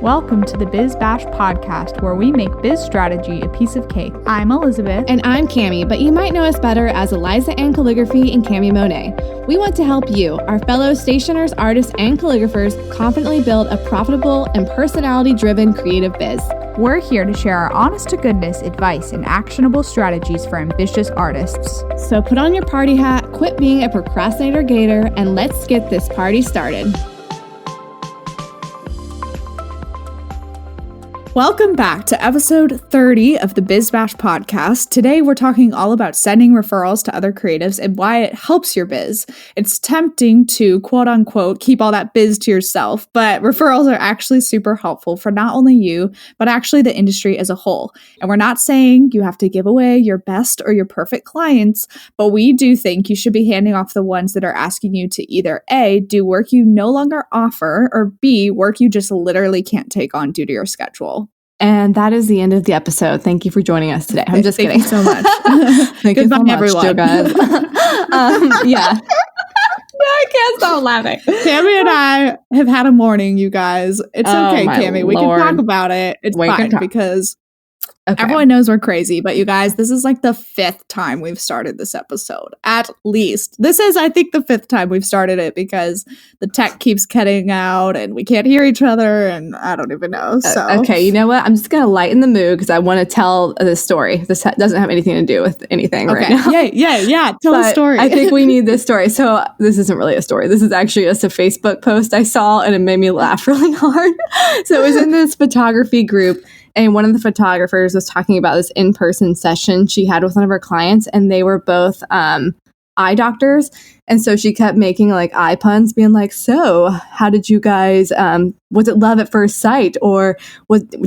Welcome to the Biz Bash podcast, where we make biz strategy a piece of cake. I'm Elizabeth. And I'm Cami, but you might know us better as Eliza Ann Calligraphy and Cami Monet. We want to help you, our fellow stationers, artists, and calligraphers, confidently build a profitable and personality-driven creative biz. We're here to share our honest-to-goodness advice and actionable strategies for ambitious artists. So put on your party hat, quit being a procrastinator gator, and let's get this party started. Welcome back to episode 30 of the Biz Bash podcast. Today we're talking all about sending referrals to other creatives and why it helps your biz. It's tempting to quote unquote keep all that biz to yourself, but referrals are actually super helpful for not only you, but actually the industry as a whole. And we're not saying you have to give away your best or your perfect clients, but we do think you should be handing off the ones that are asking you to either A, do work you no longer offer, or B, work you just literally can't take on due to your schedule. And that is the end of the episode. Thank you for joining us today. I'm just kidding. Thank you so much. Thank you so much, everyone. Guys. Yeah. I can't stop laughing. Cami and I have had a morning, you guys. It's okay, Cami. We can talk about it. It's fine because everyone knows we're crazy. But you guys, this is like the 5th time we've started this episode. At least. This is, I think, the 5th time we've started it because the tech keeps cutting out and we can't hear each other and I don't even know. So okay, you know what? I'm just going to lighten the mood because I want to tell this story. This doesn't have anything to do with anything right now. Yeah. Tell the story. I think we need this story. So this isn't really a story. This is actually just a Facebook post I saw and it made me laugh really hard. So it was in this photography group. And one of the photographers was talking about this in-person session she had with one of her clients, and they were both eye doctors. And so she kept making like eye puns, being like, so how did you guys, was it love at first sight? Or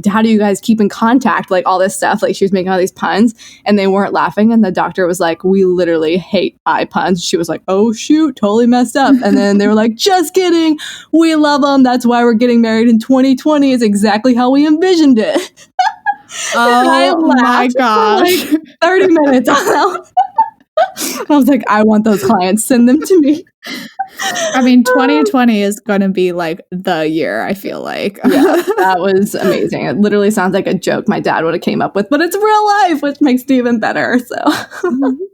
how do you guys keep in contact? Like all this stuff. Like she was making all these puns and they weren't laughing. And the doctor was like, we literally hate eye puns. She was like, oh shoot, totally messed up. And then they were like, just kidding. We love them. That's why we're getting married in 2020 is exactly how we envisioned it. Oh my gosh. For like 30 minutes. I was like, I want those clients. Send them to me. I mean, 2020 is going to be like the year, I feel like. Yeah, that was amazing. It literally sounds like a joke my dad would have came up with, but it's real life, which makes it even better. So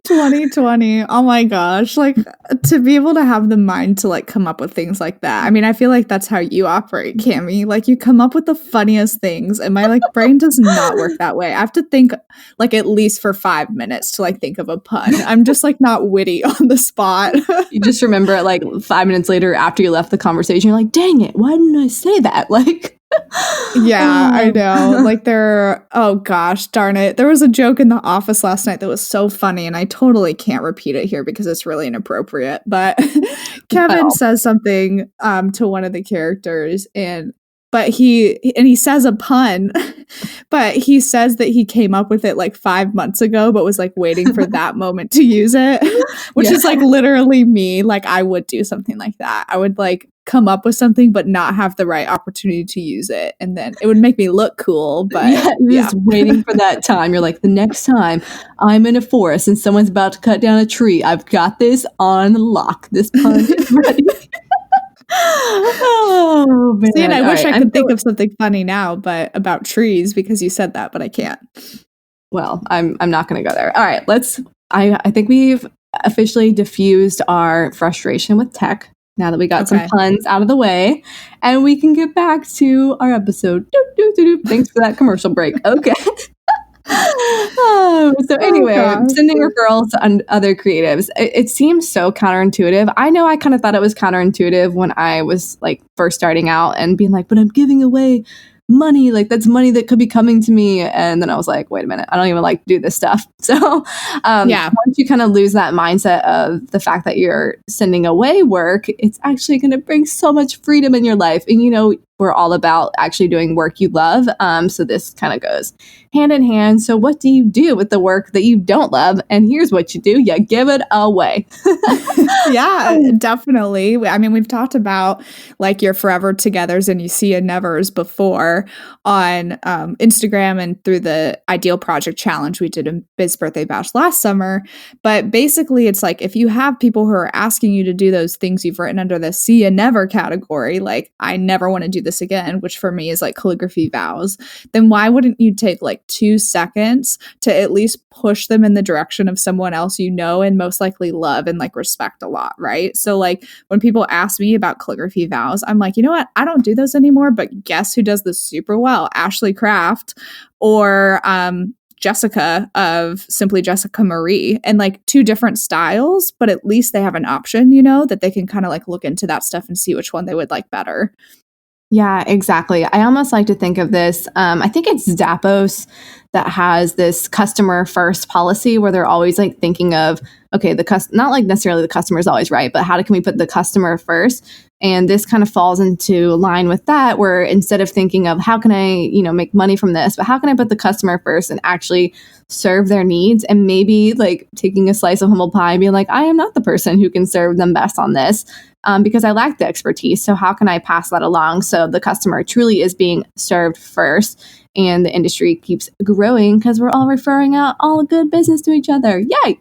2020. Oh my gosh. Like to be able to have the mind to like come up with things like that. I mean, I feel like that's how you operate, Cami. Like you come up with the funniest things and my like brain does not work that way. I have to think like at least for 5 minutes to like think of a pun. I'm just like not witty on the spot. You just remember it like 5 minutes later after you left the conversation, you're like, dang it, why didn't I say that? Like, yeah, I know. Like oh gosh, darn it. There was a joke in the office last night that was so funny and I totally can't repeat it here because it's really inappropriate. But Kevin says something to one of the characters but he says a pun, but he says that he came up with it like 5 months ago, but was like waiting for that moment to use it, which is like literally me. Like I would do something like that. I would like come up with something, but not have the right opportunity to use it. And then it would make me look cool, but you're just waiting for that time. You're like, the next time I'm in a forest and someone's about to cut down a tree, I've got this on lock. This pun is ready. Oh man! See, and I wish I could think of something funny now, but about trees because you said that, but I can't. Well, I'm not going to go there. All right, I think we've officially diffused our frustration with tech now that we got some puns out of the way, and we can get back to our episode. Doop, doop, doop, doop. Thanks for that commercial break. Okay. So anyway, sending referrals to other creatives. It seems so counterintuitive. I know I kind of thought it was counterintuitive when I was like first starting out and being like, but I'm giving away money. Like that's money that could be coming to me. And then I was like, wait a minute, I don't even like to do this stuff. So once you kind of lose that mindset of the fact that you're sending away work, it's actually going to bring so much freedom in your life. And, you know, we're all about actually doing work you love. So this kind of goes hand in hand. So what do you do with the work that you don't love? And here's what you do. You give it away. Yeah, definitely. I mean, we've talked about like your forever togethers and you see a nevers before on Instagram and through the Ideal Project Challenge we did in Biz Birthday Bash last summer. But basically, it's like if you have people who are asking you to do those things you've written under the see a never category, like I never want to do this again, which for me is like calligraphy vows, then why wouldn't you take like 2 seconds to at least push them in the direction of someone else you know and most likely love and like respect a lot, right? So like when people ask me about calligraphy vows, I'm like, you know what? I don't do those anymore, but guess who does this super well? Ashley Craft or Jessica of Simply Jessica Marie, and like 2 different styles, but at least they have an option, you know, that they can kind of like look into that stuff and see which one they would like better. Yeah, exactly. I almost like to think of this. I think it's Zappos that has this customer first policy where they're always like thinking of, okay, not like necessarily the customer is always right, but how can we put the customer first? And this kind of falls into line with that, where instead of thinking of how can I, make money from this, but how can I put the customer first and actually serve their needs, and maybe like taking a slice of humble pie and being like, I am not the person who can serve them best on this. Because I lack the expertise. So how can I pass that along so the customer truly is being served first and the industry keeps growing because we're all referring out all good business to each other. Yay!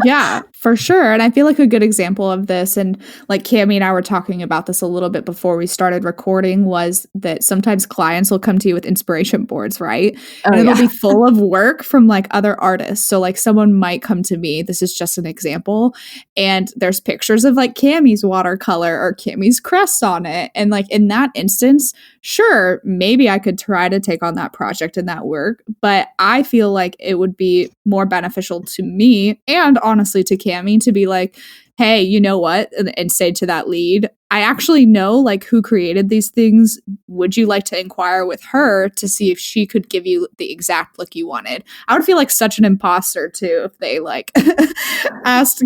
Yeah, for sure. And I feel like a good example of this, and like Cammie and I were talking about this a little bit before we started recording, was that sometimes clients will come to you with inspiration boards, right? And it'll be full of work from like other artists. So like someone might come to me, this is just an example, and there's pictures of like Cammie's watercolor or Cammie's crest on it. And like in that instance, sure, maybe I could try to take on that project and that work, but I feel like it would be more beneficial to me and honestly to Cammie to be like, hey, you know what? And say to that lead, I actually know like who created these things. Would you like to inquire with her to see if she could give you the exact look you wanted? I would feel like such an imposter too if they like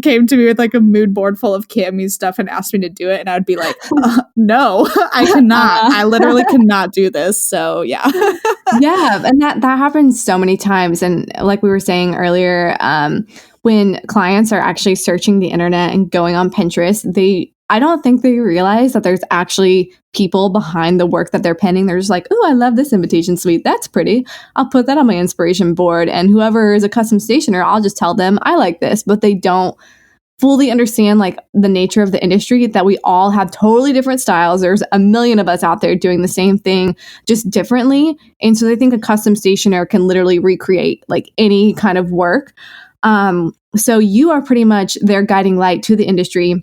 came to me with like a mood board full of Cammie's stuff and asked me to do it. And I'd be like, no, I cannot. I literally cannot do this. So yeah. Yeah. And that happens so many times. And like we were saying earlier, when clients are actually searching the internet and going on Pinterest, I don't think they realize that there's actually people behind the work that they're penning. They're just like, oh, I love this invitation suite. That's pretty. I'll put that on my inspiration board. And whoever is a custom stationer, I'll just tell them I like this. But they don't fully understand like the nature of the industry, that we all have totally different styles. There's a million of us out there doing the same thing, just differently. And so they think a custom stationer can literally recreate like any kind of work. So you are pretty much their guiding light to the industry.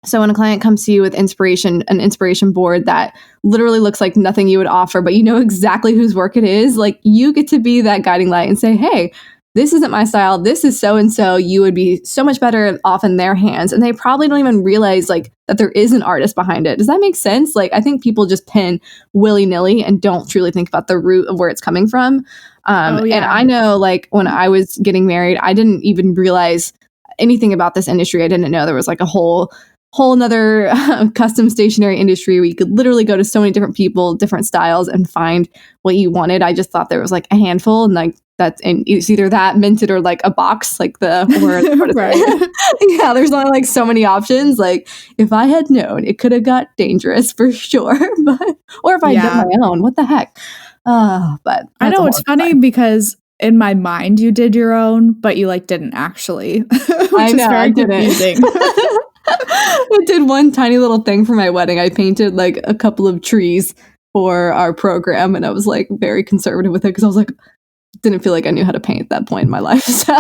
So when a client comes to you with an inspiration board that literally looks like nothing you would offer, but you know exactly whose work it is, like you get to be that guiding light and say, hey, this isn't my style. This is so-and-so. You would be so much better off in their hands. And they probably don't even realize like that there is an artist behind it. Does that make sense? Like, I think people just pin willy-nilly and don't truly think about the root of where it's coming from. And I know like when I was getting married, I didn't even realize anything about this industry. I didn't know there was like a whole another custom stationery industry where you could literally go to so many different people, different styles, and find what you wanted. I just thought there was like a handful, and like and it's either that minted or like a box, like the word. Right. Yeah, there's not like so many options. Like if I had known, it could have got dangerous for sure. But or if I did my own, what the heck? But I know it's funny because in my mind you did your own, but you like didn't actually. I know, I didn't. I did one tiny little thing for my wedding. I painted like a couple of trees for our program, and I was like very conservative with it because I was like, didn't feel like I knew how to paint at that point in my life. So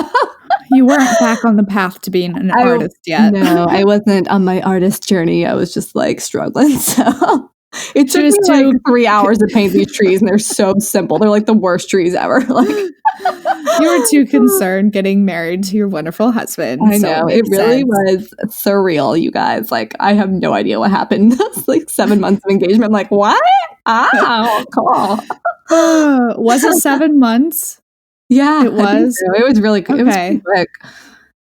you weren't back on the path to being an artist yet. No, I wasn't on my artist journey. I was just like struggling. So it took me like 3 hours to paint these trees, and they're so simple. They're like the worst trees ever. Like you were too concerned getting married to your wonderful husband. I know. It really was surreal, you guys. Like, I have no idea what happened. It's like 7 months of engagement. I'm like, what? Oh, cool. Was it 7 months? Yeah. It was? So. It was really good. Okay. It was pretty quick.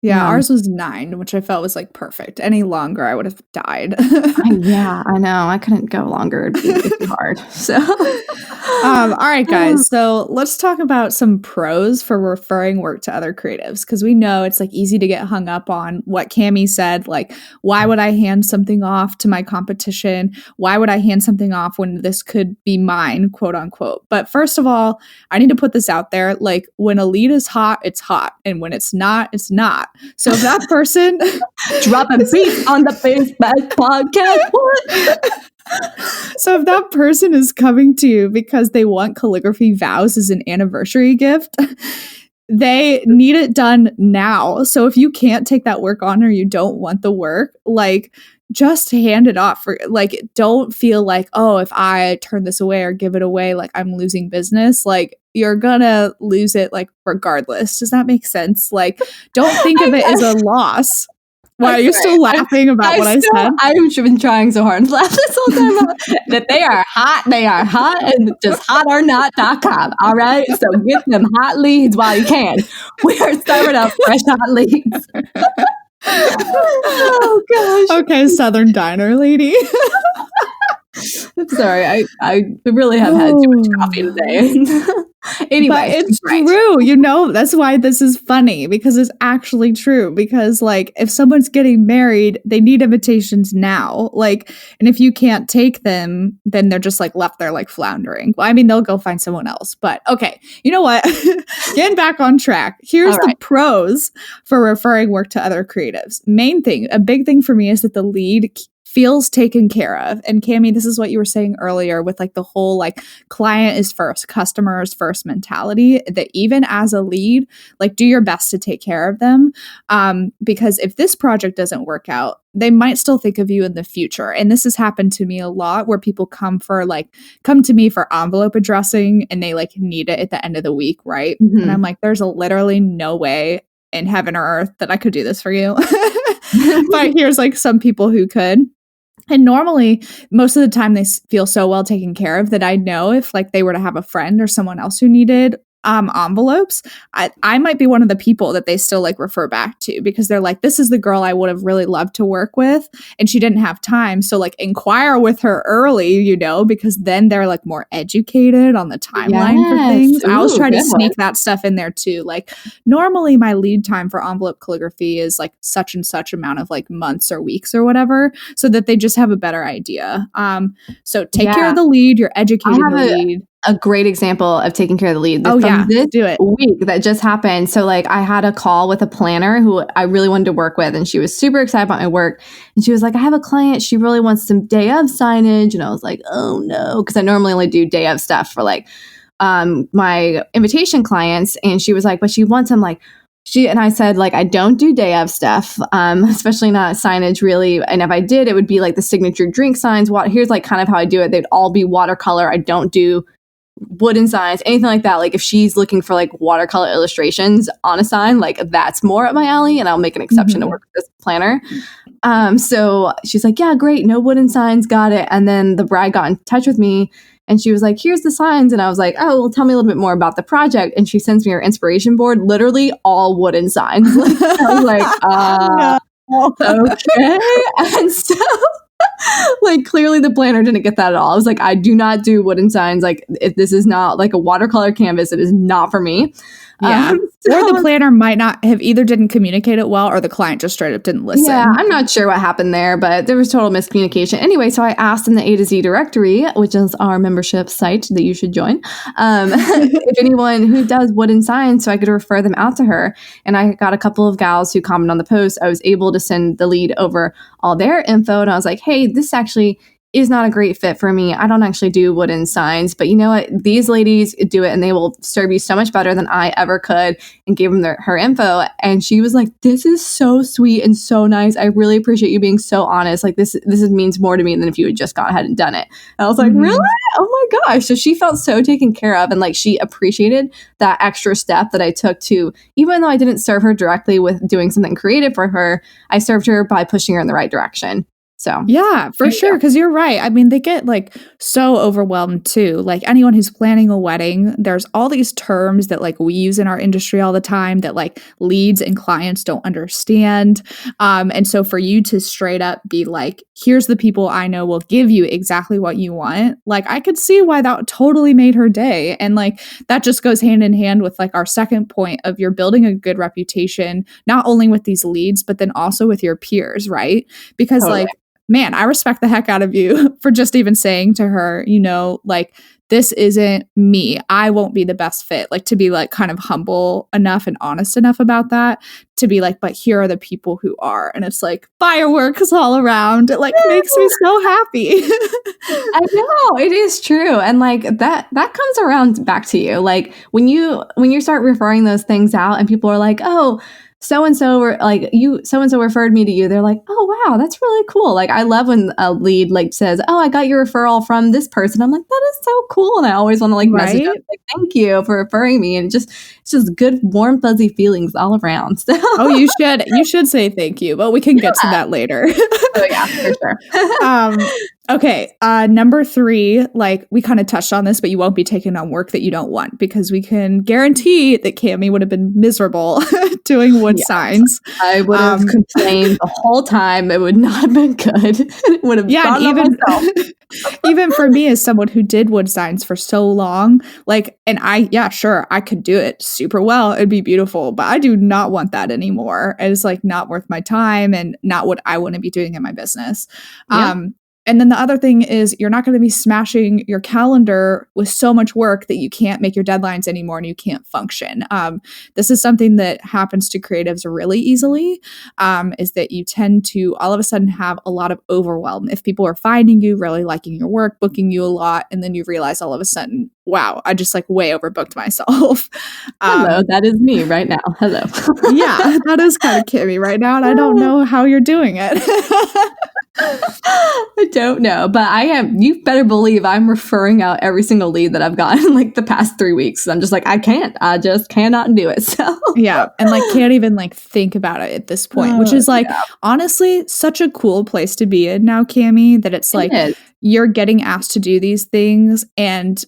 Yeah, ours was 9, which I felt was like perfect. Any longer, I would have died. Yeah, I know. I couldn't go longer. It'd be way too hard. So, All right, guys. So let's talk about some pros for referring work to other creatives, because we know it's like easy to get hung up on what Cami said. Like, why would I hand something off to my competition? Why would I hand something off when this could be mine, quote unquote? But first of all, I need to put this out there. Like, when a lead is hot, it's hot. And when it's not, it's not. So if that person dropping beats on the Facebook podcast. So if that person is coming to you because they want calligraphy vows as an anniversary gift, they need it done now. So if you can't take that work on or you don't want the work, like, just hand it off. Like, don't feel like, oh, if I turn this away or give it away, like I'm losing business. Like, you're gonna lose it, like, regardless. Does that make sense? Like, don't think of it as a loss. Why are you still laughing about what I said? I've been trying so hard to laugh this whole time that they are hot, and just hotornot.com. All right. So get them hot leads while you can. We are serving up fresh hot leads. Oh gosh. Okay, Southern Diner lady. I'm sorry. I really have had too much coffee today. Anyway, but it's true. You know, that's why this is funny, because it's actually true. Because, like, if someone's getting married, they need invitations now. Like, and if you can't take them, then they're just like left there like floundering. Well, I mean, they'll go find someone else. But okay, you know what? Getting back on track. Here's the pros for referring work to other creatives. Main thing, a big thing for me is that the lead feels taken care of. And Cami, this is what you were saying earlier with like the whole like client is first, customer is first mentality, that even as a lead, like, do your best to take care of them. Because if this project doesn't work out, they might still think of you in the future. And this has happened to me a lot, where people come to me for envelope addressing and they like need it at the end of the week, right? Mm-hmm. And I'm like, there's literally no way in heaven or earth that I could do this for you. But here's like some people who could. And normally, most of the time, they feel so well taken care of that I know if like they were to have a friend or someone else who needed envelopes, I might be one of the people that they still like refer back to, because they're like, this is the girl I would have really loved to work with, and she didn't have time. So like, inquire with her early, you know, because then they're like more educated on the timeline for things. I always try to sneak that stuff in there too. Like, normally my lead time for envelope calligraphy is like such and such amount of like months or weeks or whatever, so that they just have a better idea. So take care of the lead. You're educating the lead. A great example of taking care of the lead. This do it. Week that just happened. So like, I had a call with a planner who I really wanted to work with, and she was super excited about my work. And she was like, I have a client, she really wants some day of signage. And I was like, oh no, because I normally only do day of stuff for like my invitation clients. And she was like, but she wants them like, and I said, like, I don't do day of stuff, especially not signage really. And if I did, it would be like the signature drink signs. Here's like kind of how I do it. They'd all be watercolor. I don't do wooden signs, anything like that. Like, if she's looking for like watercolor illustrations on a sign, like, that's more up my alley, and I'll make an exception to work with this planner. So she's like, yeah, great, no wooden signs, got it. And then the bride got in touch with me, and she was like, here's the signs. And I was like, oh, well, tell me a little bit more about the project. And she sends me her inspiration board, literally all wooden signs. I was like, okay. And so like, clearly the planner didn't get that at all. I was like, I do not do wooden signs. Like, if this is not like a watercolor canvas, it is not for me. Yeah. Or the planner might not have either didn't communicate it well, or the client just straight up didn't listen. Yeah, I'm not sure what happened there, but there was total miscommunication. Anyway, so I asked in the A to Z directory, which is our membership site that you should join, if anyone who does wooden signs, so I could refer them out to her. And I got a couple of gals who commented on the post. I was able to send the lead over all their info, and I was like, hey, this actually is not a great fit for me. I don't actually do wooden signs, but you know what? These ladies do it, and they will serve you so much better than I ever could, and gave them her info. And she was like, this is so sweet and so nice. I really appreciate you being so honest. Like, this means more to me than if you had just gone ahead and done it. And I was like, really? Oh my gosh. So she felt so taken care of, and like, she appreciated that extra step that I took to, even though I didn't serve her directly with doing something creative for her, I served her by pushing her in the right direction. So yeah, for sure. Because you're right. I mean, they get like so overwhelmed too. Like anyone who's planning a wedding, there's all these terms that like we use in our industry all the time that like leads and clients don't understand. And so for you to straight up be like, here's the people I know will give you exactly what you want. Like I could see why that totally made her day. And like that just goes hand in hand with like our second point of you're building a good reputation, not only with these leads, but then also with your peers, right? Because totally. like, man, I respect the heck out of you for just even saying to her, you know, like, this isn't me. I won't be the best fit. Like, to be like kind of humble enough and honest enough about that to be like, but here are the people who are. And it's like fireworks all around. It like makes me so happy. I know, it is true. And like that comes around back to you. Like when you start referring those things out and people are like, oh, so and so referred me to you. They're like, oh wow, that's really cool. Like I love when a lead like says, oh, I got your referral from this person. I'm like, that is so cool. And I always want to like message them like, thank you for referring me. And it's just good, warm, fuzzy feelings all around. So oh, you should say thank you, but we can get to that later. Oh yeah, for sure. Okay, number 3, like we kind of touched on this, but you won't be taking on work that you don't want because we can guarantee that Cammie would have been miserable doing wood signs. I would have complained the whole time. It would not have been good. It would have even for me as someone who did wood signs for so long, like, and sure, I could do it super well. It'd be beautiful, but I do not want that anymore. It's like not worth my time and not what I want to be doing in my business. Yeah. And then the other thing is you're not going to be smashing your calendar with so much work that you can't make your deadlines anymore and you can't function. This is something that happens to creatives really easily, is that you tend to all of a sudden have a lot of overwhelm. If people are finding you, really liking your work, booking you a lot, and then you realize all of a sudden, wow, I just like way overbooked myself. Hello, that is me right now. Hello. Yeah, that is kind of Cammie right now, and I don't know how you're doing it. I don't know, but I am. You better believe I'm referring out every single lead that I've gotten in like the past 3 weeks. I'm just like, I just cannot do it. So yeah, and like can't even like think about it at this point, which is like honestly such a cool place to be in now, Cammie, that it's like you're getting asked to do these things and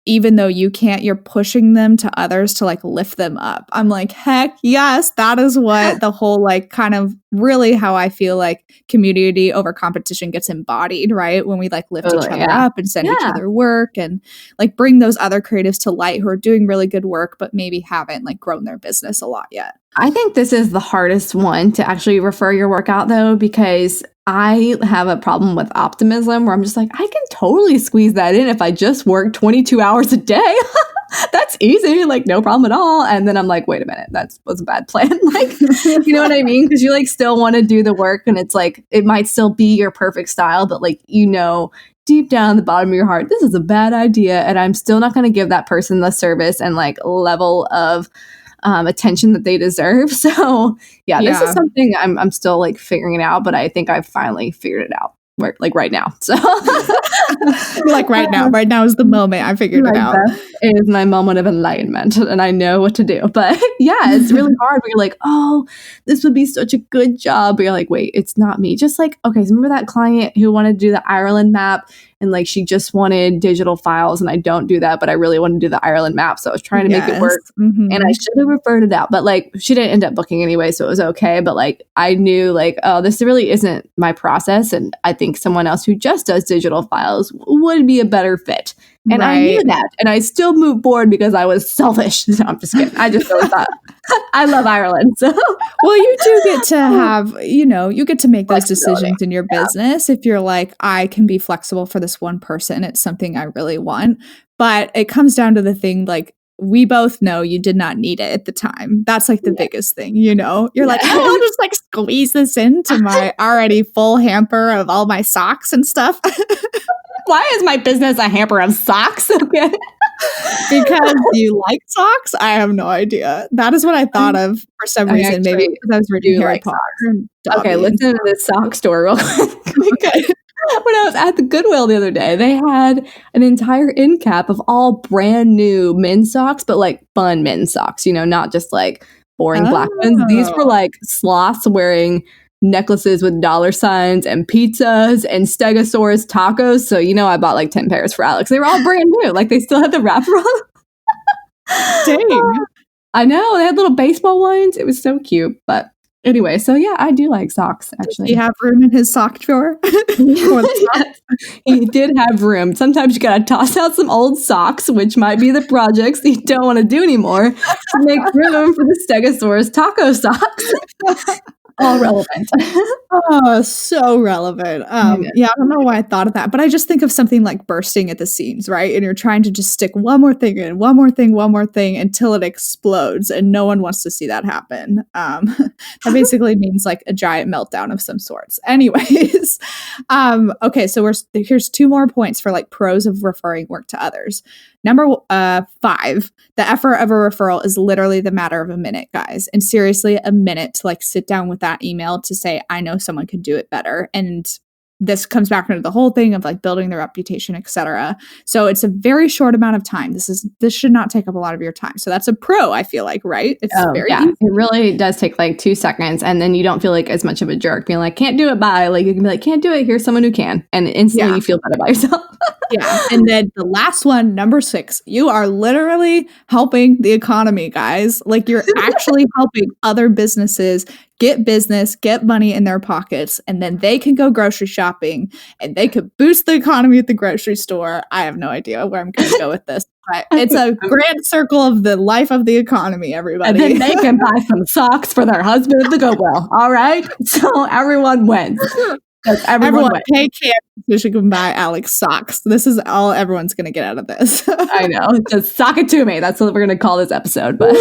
even though you can't, you're pushing them to others to like lift them up. I'm like, heck yes, that is what the whole like kind of really how I feel like community over competition gets embodied, right? When we like lift each other up and send each other work and like bring those other creatives to light who are doing really good work, but maybe haven't like grown their business a lot yet. I think this is the hardest one to actually refer your work out though, because I have a problem with optimism where I'm just like, I can totally squeeze that in if I just work 22 hours a day. That's easy, like no problem at all. And then I'm like, wait a minute, that was a bad plan. Like, you know what I mean? Because you like still want to do the work and it's like, it might still be your perfect style, but like, you know, deep down the bottom of your heart, this is a bad idea. And I'm still not going to give that person the service and like level of attention that they deserve. So this is something I'm still like figuring it out, but I think I've finally figured it out. Like right now. So like right now is the moment I figured it out. It is my moment of enlightenment and I know what to do. But yeah, it's really hard where you're like, oh, this would be such a good job. But you're like, wait, it's not me. Just like, okay, so remember that client who wanted to do the Ireland map and like she just wanted digital files and I don't do that, but I really want to do the Ireland map. So I was trying to make it work and I should have referred it out. But like she didn't end up booking anyway, so it was okay. But like I knew like, oh, this really isn't my process. And I think someone else who just does digital files would be a better fit. And I knew that. And I still moved forward because I was selfish. No, I'm just kidding. I just really thought I love Ireland. So well, you do get to have, you know, you get to make those decisions in your business. If you're like, I can be flexible for this one person. It's something I really want. But it comes down to the thing, like, we both know you did not need it at the time. That's like the biggest thing, you know? You're like, oh, I'll just like squeeze this into my already full hamper of all my socks and stuff. Why is my business a hamper of socks? Okay. Because you like socks? I have no idea. That is what I thought of for some reason. Maybe because I was reading Harry Potter. Okay, listen to this sock story real quick. Okay. When I was at the Goodwill the other day, they had an entire end cap of all brand new men's socks, but like fun men's socks, you know, not just like boring black ones. These were like sloths wearing necklaces with dollar signs and pizzas and Stegosaurus tacos. So, I bought like 10 pairs for Alex. They were all brand new. Like they still had the wrapper on. Dang. I know. They had little baseball ones. It was so cute. But anyway, so yeah, I do like socks, actually. Do you have room in his sock drawer? Yes, he did have room. Sometimes you gotta toss out some old socks, which might be the projects that you don't want to do anymore, to make room for the Stegosaurus taco socks. All relevant. Oh, so relevant. Yeah, I don't know why I thought of that, but I just think of something like bursting at the seams, right? And you're trying to just stick one more thing in, one more thing until it explodes, and no one wants to see that happen. That basically means like a giant meltdown of some sorts. Anyways, okay, so here's 2 more points for like pros of referring work to others. Number 5, the effort of a referral is literally the matter of a minute, guys. And seriously, a minute to like sit down with that email to say, I know someone could do it better. And this comes back into the whole thing of like building their reputation, etc. So it's a very short amount of time. This should not take up a lot of your time. So that's a pro, I feel like, right? It's very easy. It really does take like 2 seconds, and then you don't feel like as much of a jerk being like, can't do it, bye. Like you can be like, can't do it, here's someone who can. And instantly you feel better about yourself. Yeah. And then the last one, number 6, you are literally helping the economy, guys. Like you're actually helping other businesses get business, get money in their pockets, and then they can go grocery shopping and they could boost the economy at the grocery store. I have no idea where I'm going to go with this, but it's a grand circle of the life of the economy, everybody. And then they can buy some socks for their husband at the Goodwill. All right. So everyone wins. Everyone pay Cam so she can buy Alex socks. This is all everyone's going to get out of this. I know. Just sock it to me. That's what we're going to call this episode. But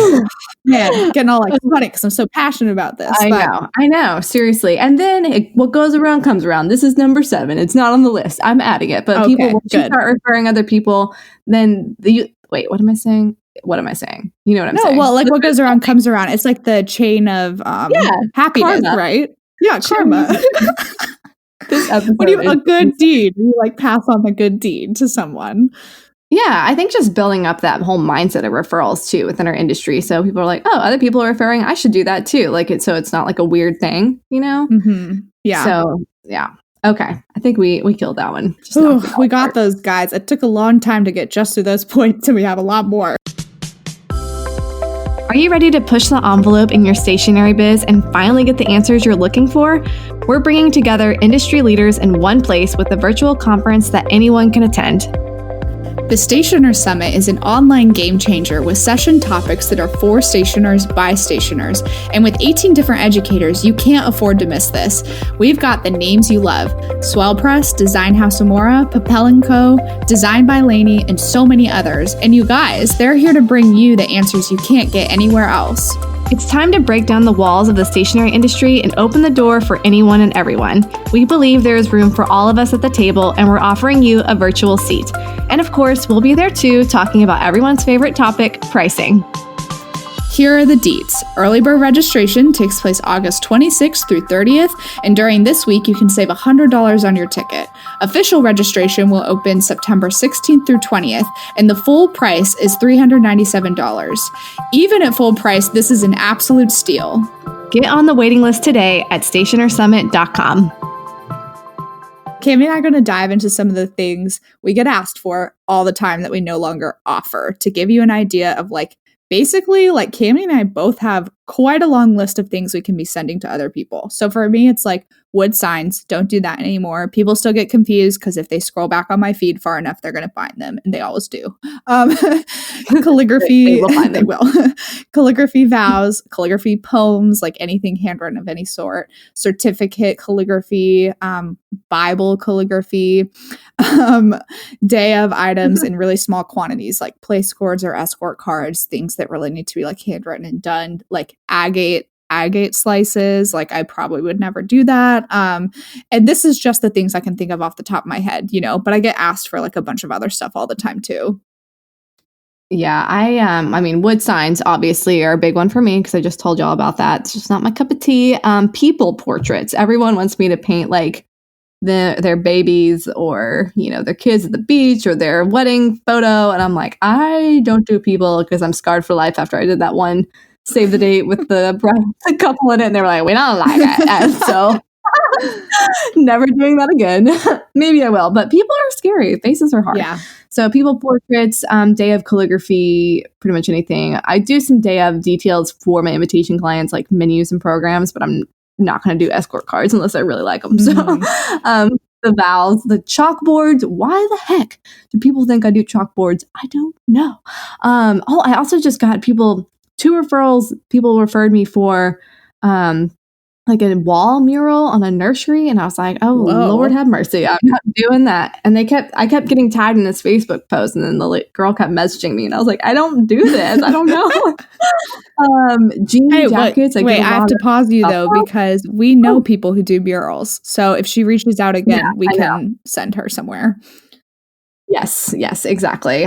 man, getting all like funny because I'm so passionate about this. I know. Seriously. And then what goes around comes around. This is number 7. It's not on the list. I'm adding it. But people, once you start referring other people, then wait, what am I saying? What am I saying? You know what I'm saying? No, well, like what goes around comes around. It's like the chain of happiness, karma. Right? Yeah, karma. When you have a good deed, you like pass on the good deed to someone. Yeah, I think just building up that whole mindset of referrals too within our industry. So people are like, oh, other people are referring, I should do that too. So it's not like a weird thing, Mm-hmm. Yeah. So yeah. Okay. I think we killed that one. We got those, guys. It took a long time to get just to those points, and we have a lot more. Are you ready to push the envelope in your stationery biz and finally get the answers you're looking for? We're bringing together industry leaders in one place with a virtual conference that anyone can attend. The Stationer Summit is an online game changer with session topics that are for stationers by stationers. And with 18 different educators, you can't afford to miss this. We've got the names you love: Swell Press, Design House Amora, Papel & Co., Design by Laney, and so many others. And you guys, they're here to bring you the answers you can't get anywhere else. It's time to break down the walls of the stationery industry and open the door for anyone and everyone. We believe there is room for all of us at the table, and we're offering you a virtual seat. And of course, we'll be there too, talking about everyone's favorite topic, pricing. Here are the deets. Early bird registration takes place August 26th through 30th, and during this week, you can save $100 on your ticket. Official registration will open September 16th through 20th, and the full price is $397. Even at full price, this is an absolute steal. Get on the waiting list today at stationersummit.com. Cami and I are going to dive into some of the things we get asked for all the time that we no longer offer, to give you an idea of basically, Cami and I both have quite a long list of things we can be sending to other people. So for me, it's like wood signs. Don't do that anymore. People still get confused because if they scroll back on my feed far enough, they're going to find them, and they always do. Calligraphy, they will find them. They will. Calligraphy vows, calligraphy poems, like anything handwritten of any sort. Certificate calligraphy, Bible calligraphy, day of items in really small quantities, like place cords or escort cards, things that really need to be handwritten and done, like agate slices. I probably would never do that. And this is just the things I can think of off the top of my head, but I get asked for a bunch of other stuff all the time too. Yeah, I mean, wood signs obviously are a big one for me because I just told y'all about that. It's just not my cup of tea. People portraits. Everyone wants me to paint their babies or, their kids at the beach or their wedding photo. And I'm like, I don't do people because I'm scarred for life after I did that one save the date with the couple in it, and they were like, we don't like it. And so never doing that again. Maybe I will, but people are scary. Faces are hard. Yeah. So people portraits, day of calligraphy, pretty much anything. I do some day of details for my invitation clients, like menus and programs, but I'm not going to do escort cards unless I really like them. Mhm. So the vowels, the chalkboards. Why the heck do people think I do chalkboards? I don't know. I also just got 2 referrals. People referred me for like a wall mural on a nursery, and I was like, oh, Whoa. Lord have mercy, I'm not doing that. And I kept getting tagged in this Facebook post, and then the girl kept messaging me, and I was like, I don't do this. I don't know. Jean jackets. Wait, I have to pause you though, because we know people who do murals. So if she reaches out again, we can send her somewhere. Yes, exactly.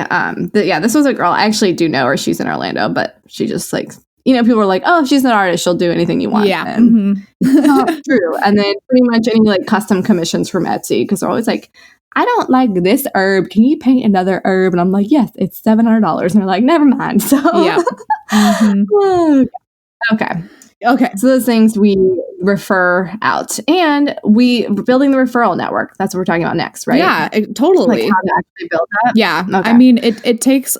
This was a girl. I actually do know her. She's in Orlando, but she just like, people are like, oh, if she's an artist, she'll do anything you want. Yeah. And it's not true. And then pretty much any like custom commissions from Etsy, because they're always like, I don't like this herb. Can you paint another herb? And I'm like, yes, it's $700. And they're like, never mind. So yeah. Okay. So those things we refer out, and we building the referral network. That's what we're talking about next, right? Yeah, totally. Like how to actually build that. Yeah. Okay. I mean, it takes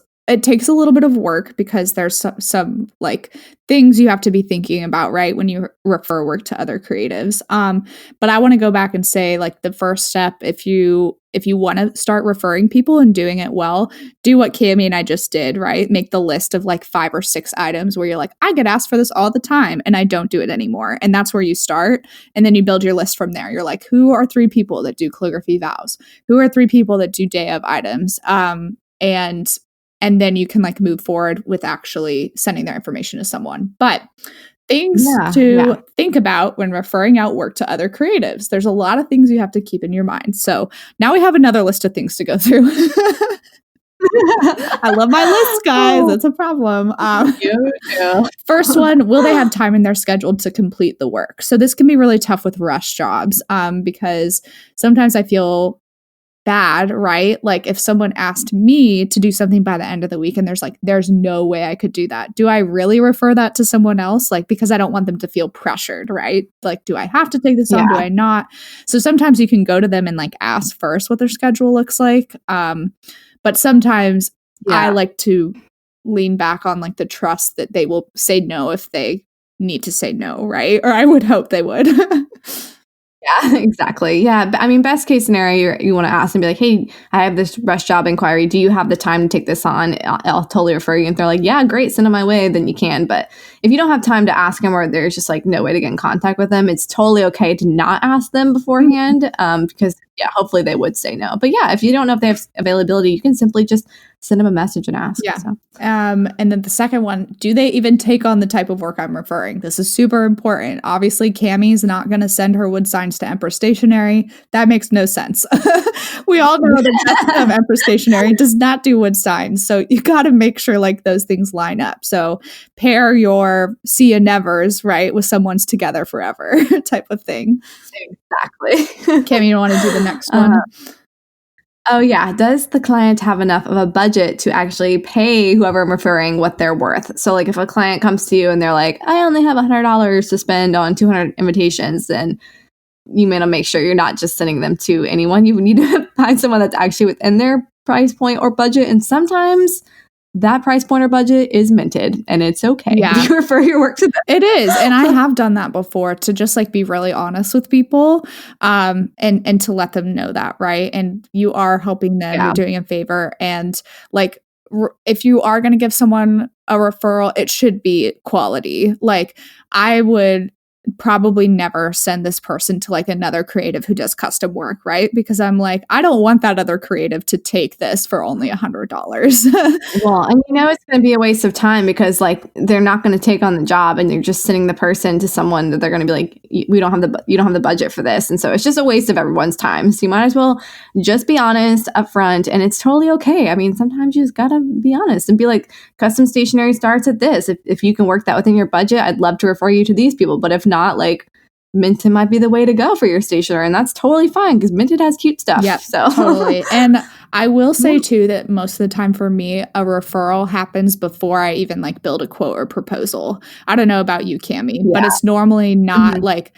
a little bit of work, because there's some like things you have to be thinking about, right, when you refer work to other creatives. But I want to go back and say, like, the first step, if you want to start referring people and doing it well, do what Cami and I just did, right? Make the list of like 5 or 6 items where you're like, I get asked for this all the time and I don't do it anymore. And that's where you start. And then you build your list from there. You're like, who are 3 people that do calligraphy vows? Who are 3 people that do day of items? And then you can like move forward with actually sending their information to someone. But things to think about when referring out work to other creatives. There's a lot of things you have to keep in your mind. So now we have another list of things to go through. I love my list, guys. That's a problem. First one, will they have time in their schedule to complete the work? So this can be really tough with rush jobs, because sometimes I feel bad, right? Like if someone asked me to do something by the end of the week and there's no way I could do that. Do I really refer that to someone else? Like, because I don't want them to feel pressured, right? Like, do I have to take this on? Do I not? So sometimes you can go to them and like ask first what their schedule looks like. But sometimes I like to lean back on like the trust that they will say no if they need to say no, right? Or I would hope they would. Yeah, exactly. Yeah. I mean, best case scenario, you want to ask and be like, hey, I have this rush job inquiry. Do you have the time to take this on? I'll totally refer you. And they're like, yeah, great. Send them my way. Then you can. But if you don't have time to ask them, or there's just like no way to get in contact with them, it's totally okay to not ask them beforehand. Because hopefully they would say no. But if you don't know if they have availability, you can simply just send them a message and ask. Yeah. So. And then the second one, do they even take on the type of work I'm referring? This is super important. Obviously, Cami's not going to send her wood signs to Empress Stationery. That makes no sense. We all know the best of Empress Stationery does not do wood signs. So you got to make sure like those things line up. So pair your see ya nevers, right, with someone's together forever type of thing. Exactly. Cami, you want to do the next one? Oh, yeah. Does the client have enough of a budget to actually pay whoever I'm referring what they're worth? So like if a client comes to you and they're like, I only have $100 to spend on 200 invitations, then you may not make sure you're not just sending them to anyone. You need to find someone that's actually within their price point or budget. And sometimes that price point or budget is minted, and it's okay. Yeah. You refer your work to them. It is. And I have done that before, to just like be really honest with people, and to let them know that, right? And you are helping them, you're doing a favor. And like, if you are going to give someone a referral, it should be quality. Like, I would probably never send this person to like another creative who does custom work, right? Because I'm like, I don't want that other creative to take this for only $100. Well, and it's going to be a waste of time, because like they're not going to take on the job, and you're just sending the person to someone that they're going to be like, you don't have the budget for this, and so it's just a waste of everyone's time. So you might as well just be honest up front, and it's totally okay. I mean, sometimes you just gotta be honest and be like, custom stationery starts at this. If you can work that within your budget, I'd love to refer you to these people. But if not, like, Minton might be the way to go for your stationer, and that's totally fine because Minton has cute stuff. Yeah, so totally. And I will say too that most of the time for me, a referral happens before I even like build a quote or proposal. I don't know about you, Cami, but it's normally not like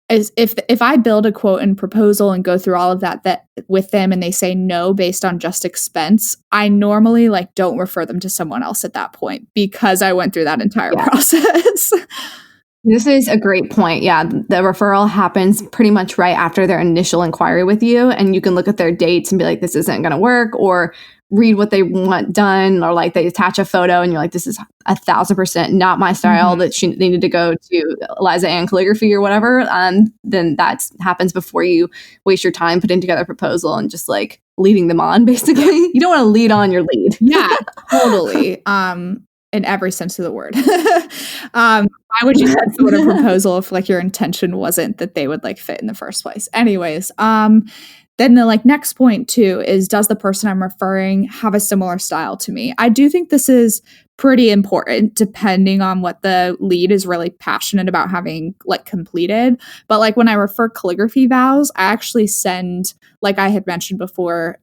as if I build a quote and proposal and go through all of that with them and they say no based on just expense, I normally like don't refer them to someone else at that point because I went through that entire process. This is a great point. Yeah, the referral happens pretty much right after their initial inquiry with you, and you can look at their dates and be like, this isn't going to work, or read what they want done, or like they attach a photo and you're like, this is 1,000% not my style, that they need to go to Eliza Ann calligraphy or whatever. Then that happens before you waste your time putting together a proposal and just like leading them on, basically. You don't want to lead on your lead. Yeah, totally. In every sense of the word. Why would you send someone a proposal if like your intention wasn't that they would like fit in the first place? Anyways, then the like next point too is, does the person I'm referring have a similar style to me? I do think this is pretty important depending on what the lead is really passionate about having like completed. But like when I refer calligraphy vows, I actually send, like I had mentioned before,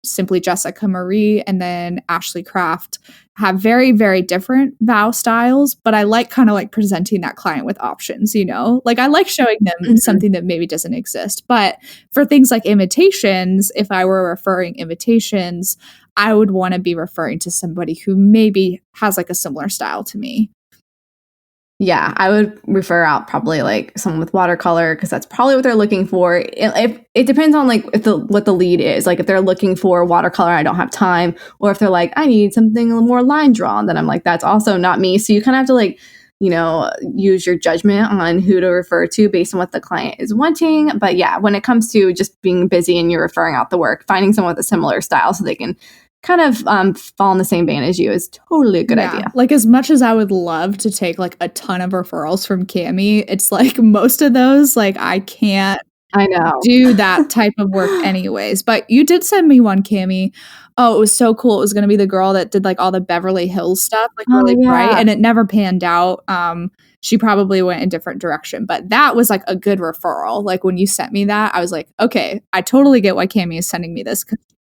Simply Jessica Marie and then Ashley Craft have very, very different vow styles, but I like kind of like presenting that client with options, you know? Like I like showing them something that maybe doesn't exist. But for things like invitations, if I were referring invitations, I would want to be referring to somebody who maybe has like a similar style to me. Yeah, I would refer out probably like someone with watercolor because that's probably what they're looking for. It depends on like what the lead is. Like if they're looking for watercolor, I don't have time, or if they're like, I need something a little more line drawn, then I'm like, that's also not me. So you kind of have to like, use your judgment on who to refer to based on what the client is wanting. But yeah, when it comes to just being busy and you're referring out the work, finding someone with a similar style so they can kind of fall in the same vein as you is totally a good idea. Like as much as I would love to take like a ton of referrals from Cami, it's like most of those, like I can't do that type of work anyways. But you did send me one, Cami. Oh, it was so cool. It was going to be the girl that did like all the Beverly Hills stuff, like really bright, and it never panned out. She probably went a different direction, but that was like a good referral. Like when you sent me that, I was like, okay, I totally get why Cami is sending me this.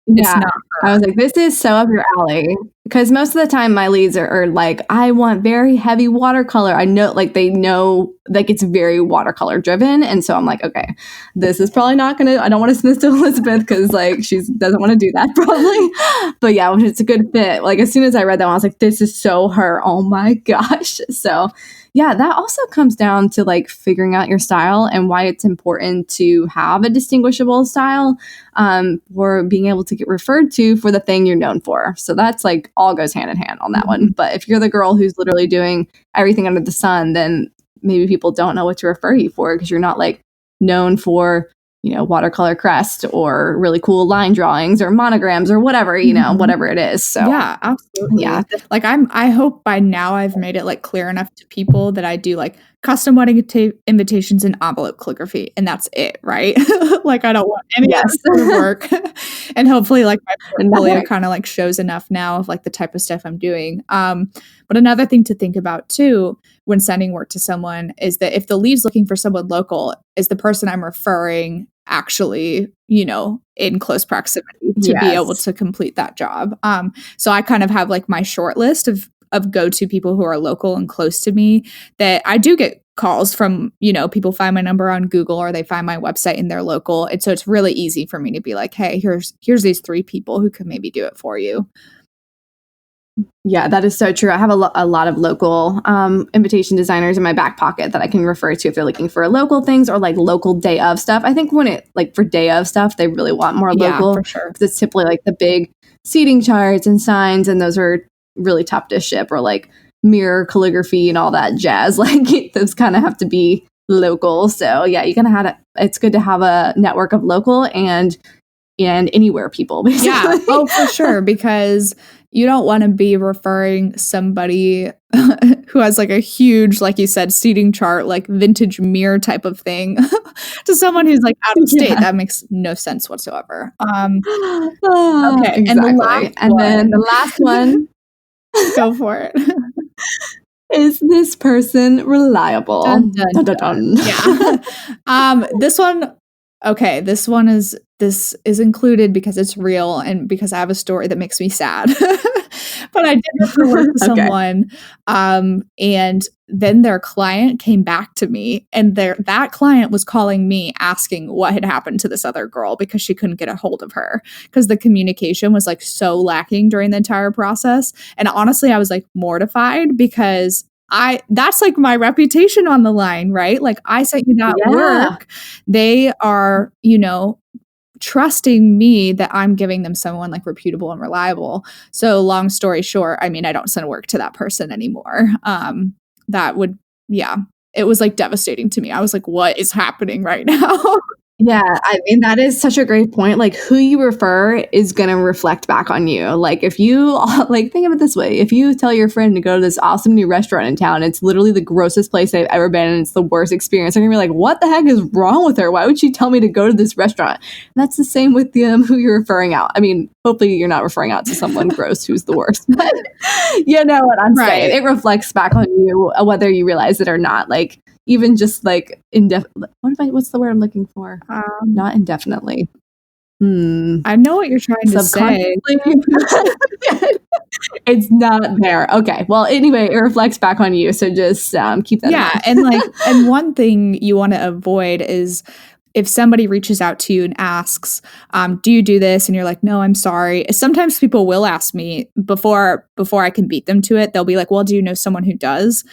It's not her. I was like, this is so up your alley. Because most of the time my leads are like, I want very heavy watercolor. I know, like they know, like it's very watercolor driven. And so I'm like, okay, this is probably not going to, I don't want to send this to Elizabeth because like she doesn't want to do that probably. But yeah, it's a good fit. Like as soon as I read that one, I was like, this is so her. Oh my gosh. So yeah, that also comes down to like figuring out your style and why it's important to have a distinguishable style for being able to get referred to for the thing you're known for. So that's like all goes hand in hand on that one. But if you're the girl who's literally doing everything under the sun, then maybe people don't know what to refer you for because you're not like known for, watercolor crest or really cool line drawings or monograms or whatever, whatever it is. So yeah, absolutely. Yeah. Like I hope by now I've made it like clear enough to people that I do like custom wedding invitations and envelope calligraphy, and that's it, right? Like I don't want any other sort of work. And hopefully like my portfolio kind of like shows enough now of like the type of stuff I'm doing. But another thing to think about too when sending work to someone is that if the lead's looking for someone local, is the person I'm referring actually, in close proximity to be able to complete that job. So I kind of have like my short list of go-to people who are local and close to me that I do get calls from, people find my number on Google or they find my website and they're local. And so it's really easy for me to be like, hey, here's these 3 people who could maybe do it for you. Yeah, that is so true. I have a lot of local invitation designers in my back pocket that I can refer to if they're looking for local things or like local day of stuff. I think when it like for day of stuff, they really want more local. For sure. Because it's typically like the big seating charts and signs, and those are really tough to ship, or like mirror calligraphy and all that jazz. Like those kind of have to be local. So yeah, it's good to have a network of local and anywhere people, basically. Yeah. Oh, for sure. Because you don't want to be referring somebody who has like a huge, like you said, seating chart, like vintage mirror type of thing to someone who's like out of state. Yeah. That makes no sense whatsoever. Okay. Exactly. And then the last one. Go for it. Is this person reliable? Dun, dun, Dun, dun, dun. Yeah. This is included because it's real and because I have a story that makes me sad. But I did refer work to Okay. someone, and then their client came back to me, and that client was calling me asking what had happened to this other girl because she couldn't get a hold of her because the communication was like so lacking during the entire process. And honestly, I was like mortified because that's like my reputation on the line, right? Like I sent you that work. They are, trusting me that I'm giving them someone like reputable and reliable. So long story short, I mean, I don't send work to that person anymore. It was like devastating to me. I was like, what is happening right now? Yeah, I mean, that is such a great point. Like, who you refer is going to reflect back on you. Like, if you, like, think of it this way. If you tell your friend to go to this awesome new restaurant in town, it's literally the grossest place they've ever been, and it's the worst experience. They're going to be like, what the heck is wrong with her? Why would she tell me to go to this restaurant? And that's the same with who you're referring out. I mean, hopefully you're not referring out to someone gross who's the worst. But you know what I'm saying. It reflects back on you, whether you realize it or not. Like, even just like what's the word I'm looking for? Not indefinitely. I know what you're trying to say. It's not there. Okay. Well, anyway, it reflects back on you. So just keep that in mind. and one thing you want to avoid is if somebody reaches out to you and asks, do you do this? And you're like, no, I'm sorry. Sometimes people will ask me before I can beat them to it. They'll be like, well, do you know someone who does?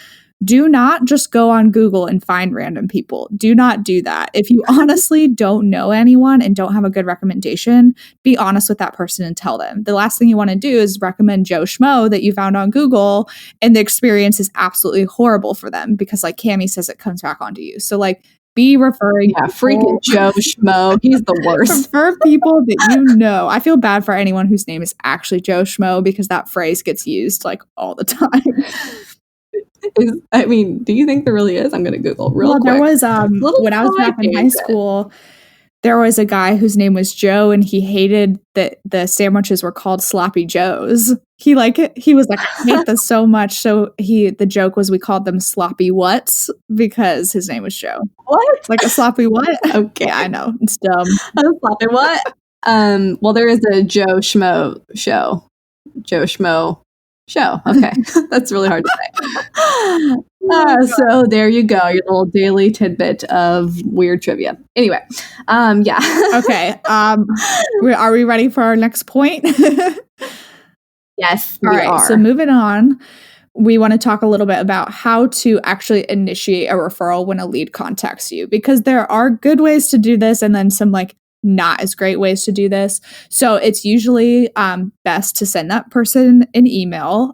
Do not just go on Google and find random people. Do not do that. If you honestly don't know anyone and don't have a good recommendation, be honest with that person and tell them. The last thing you want to do is recommend Joe Schmo that you found on Google and the experience is absolutely horrible for them because like Cammie says, it comes back onto you. So like be referring freaking Joe Schmo. He's the worst. Refer people that you know. I feel bad for anyone whose name is actually Joe Schmo because that phrase gets used like all the time. Do you think there really is? I'm going to Google real quick. There was, when I was back in high school, there was a guy whose name was Joe and he hated that the sandwiches were called Sloppy Joes. He was like, I hate this so much. So the joke was we called them Sloppy Whats because his name was Joe. What? Like a sloppy what? Okay. Yeah, I know. It's dumb. A sloppy what? Well, there is a Joe Schmo show. Joe Schmo show. Okay. That's really hard to say. So there you go. Your little daily tidbit of weird trivia. Anyway. Yeah. Okay. Are we ready for our next point? Yes, we are. So moving on, we want to talk a little bit about how to actually initiate a referral when a lead contacts you, because there are good ways to do this and then some like not as great ways to do this. So it's usually best to send that person an email.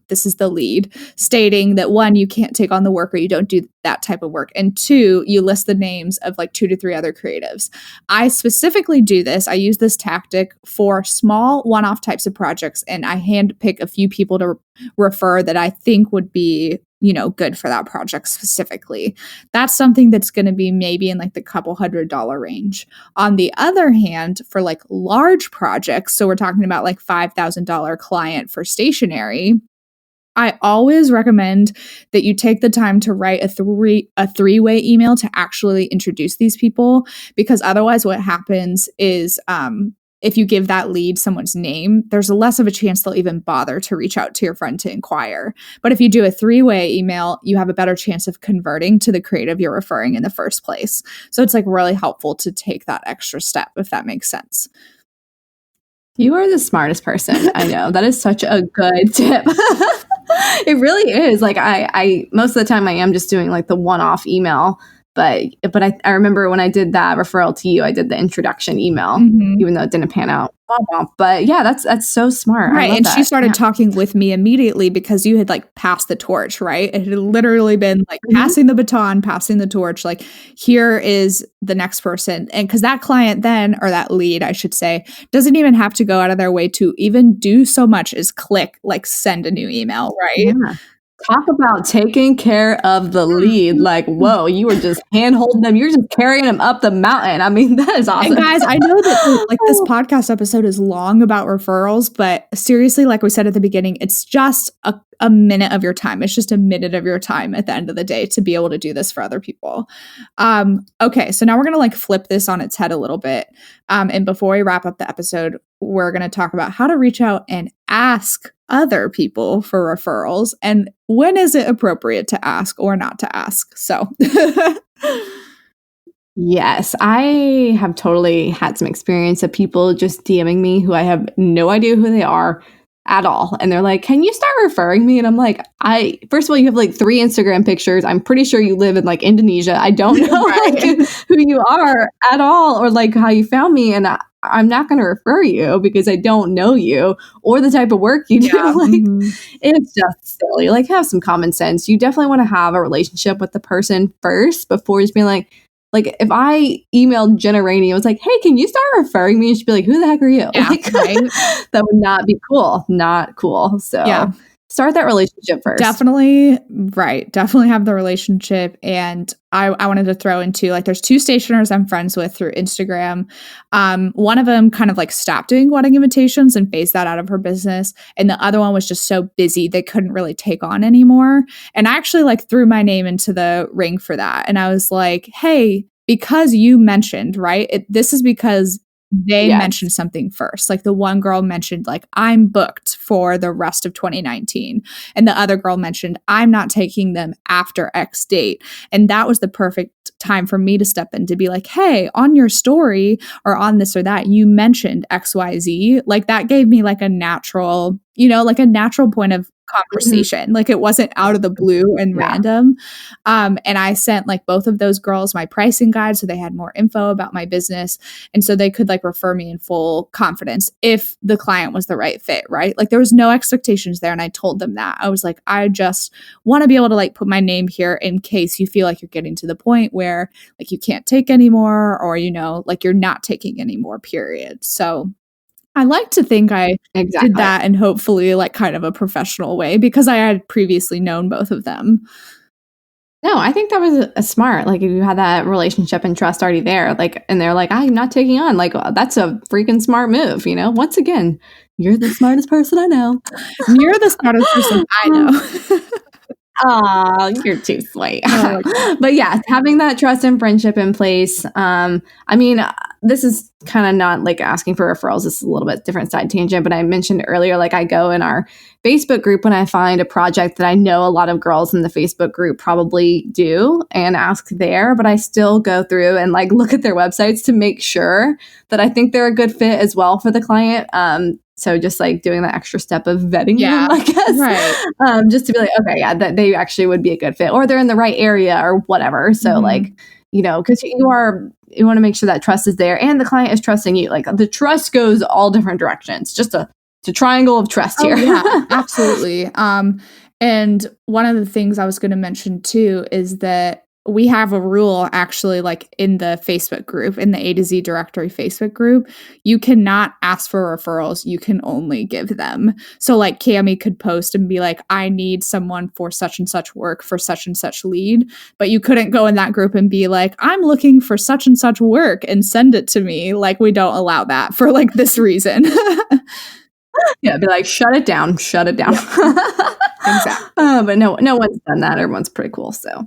This is the lead stating that 1, you can't take on the work or you don't do that type of work. And 2, you list the names of like 2 to 3 other creatives. I specifically do this. I use this tactic for small one-off types of projects. And I handpick a few people to refer that I think would be good for that project specifically. That's something that's going to be maybe in like the couple $100 range. On the other hand, for like large projects, so we're talking about like $5,000 client for stationery, I always recommend that you take the time to write a three-way email to actually introduce these people, because otherwise what happens is if you give that lead someone's name, there's less of a chance they'll even bother to reach out to your friend to inquire. But if you do a 3-way email, you have a better chance of converting to the creative you're referring in the first place. So it's like really helpful to take that extra step, if that makes sense. You are the smartest person I know. That is such a good tip. It really is. Like I most of the time I am just doing like the one-off email. But I remember when I did that referral to you, I did the introduction email, even though it didn't pan out. But yeah, that's so smart. Right. And she started talking with me immediately because you had like passed the torch, right? It had literally been like passing the baton, passing the torch. Like, here is the next person. And because that client then, or that lead, I should say, doesn't even have to go out of their way to even do so much as click, like send a new email, right? Yeah. Talk about taking care of the lead. Like, whoa, you were just hand holding them. You're just carrying them up the mountain. I mean, that is awesome. And guys, I know that like this podcast episode is long about referrals, but seriously, like we said at the beginning, it's just a a minute of your time. It's just a minute of your time at the end of the day to be able to do this for other people. Okay, so now we're going to like flip this on its head a little bit. And before we wrap up the episode, we're going to talk about how to reach out and ask other people for referrals and when is it appropriate to ask or not to ask. So Yes, I have totally had some experience of people just DMing me who I have no idea who they are at all. And they're like, can you start referring me? And I'm like, first of all, you have like 3 Instagram pictures. I'm pretty sure you live in like Indonesia. I don't know Right. like, who you are at all or like how you found me. And I'm not going to refer you because I don't know you or the type of work you do. Yeah. Like, it's just silly. Like, have some common sense. You definitely want to have a relationship with the person first before just being like if I emailed Jenna Rainey, I was like, hey, can you start referring me? And she'd be like, who the heck are you? Yeah, like, right. that would not be cool. Not cool. So Yeah. Start that relationship first. Definitely, right. Definitely have the relationship. And I wanted to throw into like, there's 2 stationers I'm friends with through Instagram. One of them kind of like stopped doing wedding invitations and phased that out of her business. And the other one was just so busy, they couldn't really take on anymore. And I actually like threw my name into the ring for that. And I was like, hey, because you mentioned, right? This is because they mentioned something first. Like the one girl mentioned like, I'm booked for the rest of 2019. And the other girl mentioned, I'm not taking them after X date. And that was the perfect time for me to step in to be like, hey, on your story or on this or that, you mentioned XYZ. Like that gave me like a natural, like a natural point of conversation. Like it wasn't out of the blue and random. And I sent like both of those girls my pricing guide so they had more info about my business. And so they could like refer me in full confidence if the client was the right fit, right? Like there was no expectations there. And I told them that. I was like, I just want to be able to like put my name here in case you feel like you're getting to the point where like you can't take anymore or, like you're not taking anymore, period. So I like to think I did that in hopefully like kind of a professional way because I had previously known both of them. No, I think that was a smart. Like if you had that relationship and trust already there, like, and they're like, I'm not taking on. Like that's a freaking smart move. Once again, you're the smartest person I know. You're the smartest person I know. Oh, you're too sweet. But yeah, having that trust and friendship in place. I mean, this is kind of not like asking for referrals. This is a little bit different side tangent, but I mentioned earlier, like I go in our Facebook group when I find a project that I know a lot of girls in the Facebook group probably do and ask there, but I still go through and like look at their websites to make sure that I think they're a good fit as well for the client. So just like doing the extra step of vetting them, I guess, right. Just to be like, okay, yeah, that they actually would be a good fit or they're in the right area or whatever. So like, because you want to make sure that trust is there and the client is trusting you. Like the trust goes all different directions, just a triangle of trust here. Yeah, absolutely. And one of the things I was going to mention too is that we have a rule actually like in the Facebook group, in the A to Z directory Facebook group, you cannot ask for referrals. You can only give them. So like Cami could post and be like, I need someone for such and such work for such and such lead. But you couldn't go in that group and be like, I'm looking for such and such work and send it to me. Like we don't allow that for like this reason. Yeah, be like, shut it down. Yeah. Exactly. But no one's done that. Everyone's pretty cool. So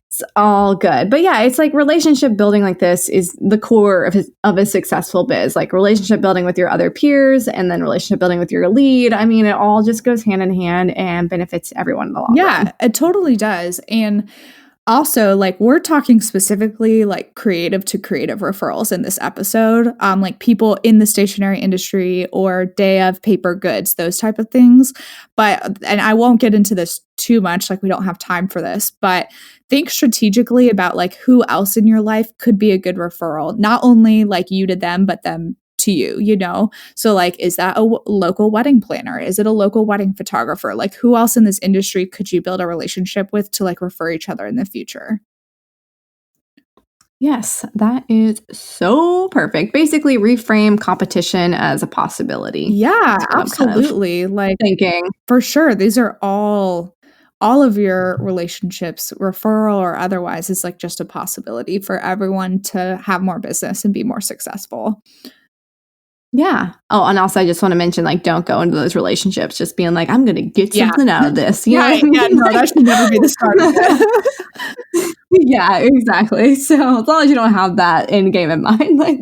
it's all good. But yeah, it's like relationship building like this is the core of a successful biz, like relationship building with your other peers and then relationship building with your lead. I mean, it all just goes hand in hand and benefits everyone in the long run. Yeah, it totally does. And also, like we're talking specifically like creative to creative referrals in this episode, like people in the stationery industry or day of paper goods, those type of things. And I won't get into this too much, like we don't have time for this, but think strategically about like who else in your life could be a good referral, not only like you to them, but them to you. So like, is that a local wedding planner? Is it a local wedding photographer? Like who else in this industry could you build a relationship with to like refer each other in the future? Yes, that is so perfect. Basically reframe competition as a possibility. Yeah, absolutely. Like thinking for sure. These are all of your relationships, referral or otherwise, is like just a possibility for everyone to have more business and be more successful. Yeah. Oh, and also I just want to mention, like, don't go into those relationships just being like, I'm going to get something out of this. You know what I mean? Yeah, no, that should never be the start of it. Yeah, exactly. So as long as you don't have that end game in mind, like,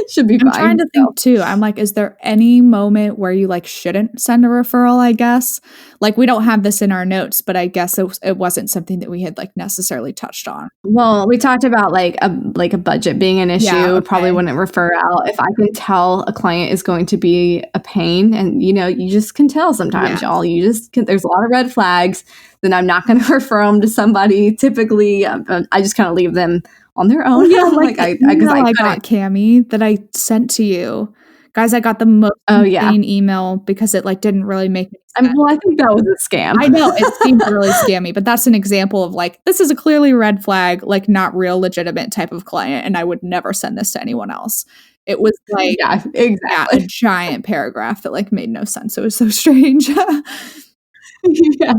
should be fine. I'm trying to think too. I'm like, is there any moment where you like shouldn't send a referral, I guess? Like, we don't have this in our notes, but I guess it wasn't something that we had like necessarily touched on. Well, we talked about like a budget being an issue. Yeah, okay. Probably wouldn't refer out. If I can tell a client is going to be a pain, and you know, you just can tell sometimes, y'all. You just can, there's a lot of red flags. Then I'm not going to refer them to somebody. Typically, I just kind of leave them on their own. Yeah, like I got Cammie that I sent to you. Guys, I got the most insane email because it like didn't really make sense. Well, I think that was a scam. I know it seemed really scammy, but that's an example of like, this is a clearly red flag, like not real legitimate type of client, and I would never send this to anyone else. It was like a giant paragraph that like made no sense. It was so strange. Yeah.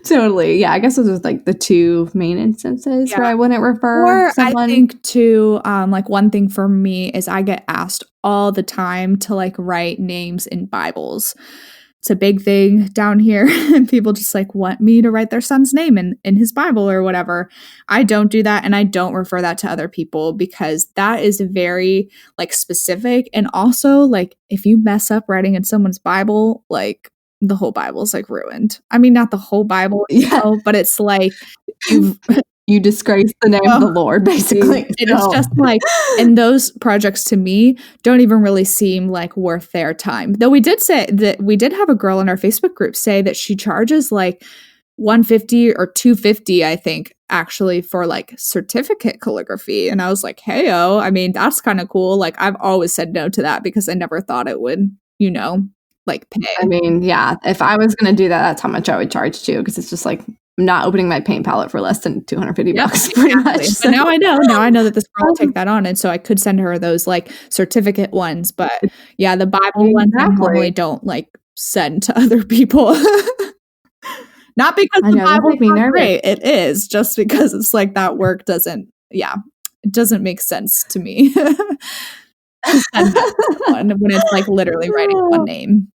Totally. Yeah, I guess those are like the two main instances where I wouldn't refer someone. I think too, like one thing for me is I get asked all the time to like write names in Bibles. It's a big thing down here, and people just like want me to write their son's name in his Bible or whatever. I don't do that, and I don't refer that to other people because that is very like specific. And also, like, if you mess up writing in someone's Bible, like the whole Bible's like ruined. I mean, not the whole Bible, but it's like you disgrace the name of the Lord, basically. It's just like, and those projects to me don't even really seem like worth their time. Though we did say that we did have a girl in our Facebook group say that she charges like $150 or $250, I think, actually, for like certificate calligraphy. And I was like, hey-o, I mean, that's kind of cool. Like, I've always said no to that because I never thought it would, you know, like pay. I mean, yeah, if I was going to do that, that's how much I would charge too, because it's just like, I'm not opening my paint palette for less than $250 pretty much. So. But now I know that this girl will take that on, and so I could send her those like certificate ones. But yeah, the Bible ones I normally don't like send to other people. Not because the Bible's not great. It is just because it's like that work doesn't make sense to me. When it's like literally writing one name.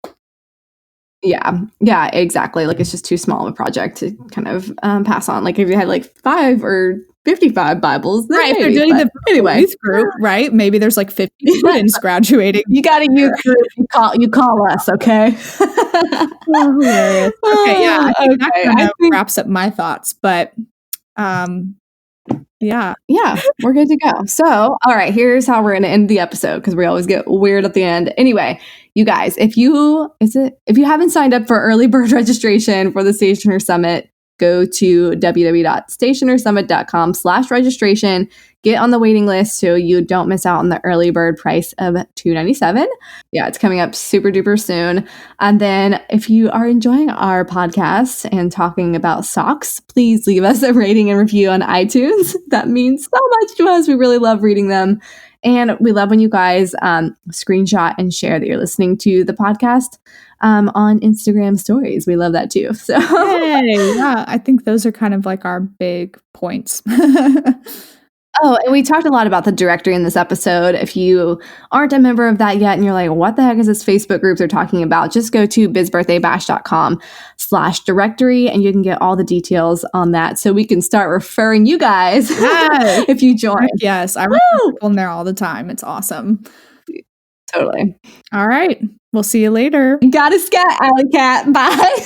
Yeah, exactly. Like, it's just too small of a project to kind of pass on. Like, if you had like 5 or 55 Bibles, then right? Maybe, if they're doing the youth group, right? Maybe there's like 50 students graduating. You got a youth group. You call us, okay? Hilarious. Okay, yeah. I think that kind of wraps up my thoughts, but yeah, we're good to go. So, all right, here's how we're going to end the episode, because we always get weird at the end. Anyway, you guys, if you haven't signed up for early bird registration for the Stationer Summit, go to www.stationersummit.com/registration. Get on the waiting list so you don't miss out on the early bird price of $297. Yeah, it's coming up super duper soon. And then if you are enjoying our podcast and talking about socks, please leave us a rating and review on iTunes. That means so much to us. We really love reading them. And we love when you guys screenshot and share that you're listening to the podcast on Instagram stories. We love that too. So yeah, I think those are kind of like our big points. Oh, and we talked a lot about the directory in this episode. If you aren't a member of that yet and you're like, what the heck is this Facebook group they're talking about? Just go to bizbirthdaybash.com/directory and you can get all the details on that, so we can start referring you guys if you join. Yes, I refer people in there all the time. It's awesome. Totally. All right. We'll see you later. Got a scat, alley cat. Bye.